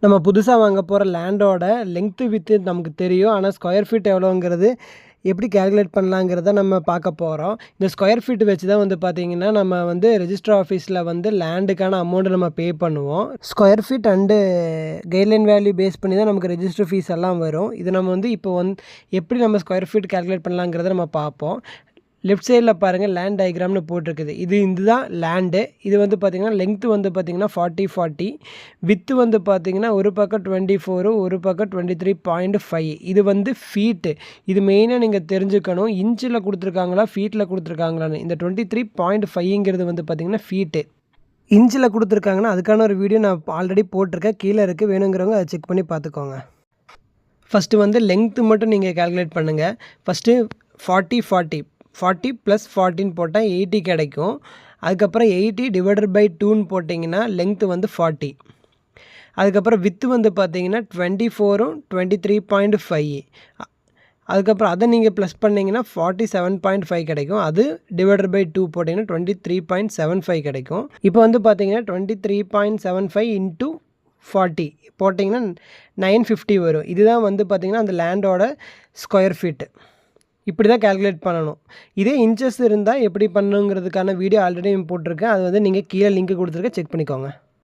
நம்ம புதுசாக வாங்க போகிற லேண்டோட லெங்க்த்து வித்து நமக்கு தெரியும். ஆனால் ஸ்கொயர் ஃபீட் எவ்வளோங்கிறது எப்படி கால்குலேட் பண்ணலாங்கிறத நம்ம பார்க்க போகிறோம். இந்த ஸ்கொயர் ஃபீட் வச்சு தான் வந்து பார்த்திங்கன்னா நம்ம வந்து ரெஜிஸ்டர் ஆஃபீஸில் வந்து லேண்டுக்கான அமௌண்ட்டை நம்ம பே பண்ணுவோம். Square feet and guideline value base பண்ணி தான் நமக்கு ரெஜிஸ்டர் ஃபீஸ் எல்லாம் வரும். இது நம்ம வந்து இப்போ எப்படி நம்ம ஸ்கொயர் ஃபீட் கால்குலேட் பண்ணலாங்கிறத நம்ம பார்ப்போம். லெஃப்ட் சைடில் பாருங்கள் லேண்ட் டயக்ராம்னு போட்டிருக்குது. இதுதான் லேண்டு. இது வந்து பார்த்திங்கன்னா லெங்க்த்து வந்து பார்த்திங்கன்னா 40 வித்து வந்து பார்த்திங்கன்னா ஒரு பக்கம் 24 ஒரு பக்கம் 23.5. இது வந்து ஃபீட்டு. இது மெயினாக நீங்கள் தெரிஞ்சுக்கணும். இன்ச்சில் கொடுத்துருக்காங்களா ஃபீட்டில் கொடுத்துருக்காங்களான்னு. இந்த 23.5ங்கிறது வந்து பார்த்திங்கன்னா ஃபீட்டு. இன்ச்சில் கொடுத்துருக்காங்கன்னா அதுக்கான ஒரு வீடியோ நான் ஆல்ரெடி போட்டிருக்கேன். கீழே இருக்குது, வேணுங்கிறவங்க அதை செக் பண்ணி பார்த்துக்கோங்க. ஃபஸ்ட்டு வந்து லெங்க்த்து மட்டும் நீங்கள் கால்குலேட் பண்ணுங்கள். ஃபஸ்ட்டு 40 + 14 போட்டால் 80 கிடைக்கும். அதுக்கப்புறம் 80 டிவைடட் பை 2ன்னு போட்டிங்கன்னா லெங்க்த்து வந்து 40. அதுக்கப்புறம் வித்து வந்து பார்த்தீங்கன்னா 24 23.5. அதுக்கப்புறம் அதை நீங்கள் ப்ளஸ் பண்ணிங்கன்னா 47.5 கிடைக்கும். அது டிவைடட் பை 2 போட்டிங்கன்னா 23.75 கிடைக்கும். இப்போ வந்து பார்த்தீங்கன்னா 23.75 இன்ட்டு 40 போட்டிங்கன்னா 950 வரும். இதுதான் வந்து பார்த்திங்கன்னா அந்த லேண்டோட ஸ்கொயர் ஃபீட்டு. இப்படி தான் கால்குலேட் பண்ணணும். இதே இன்ச்சஸ் இருந்தால் எப்படி பண்ணணுங்கிறதுக்கான வீடியோ ஆல்ரெடி போட்டிருக்கேன். அது வந்து நீங்கள் கீழே லிங்க் கொடுத்துருக்கேன், செக் பண்ணிக்கோங்க.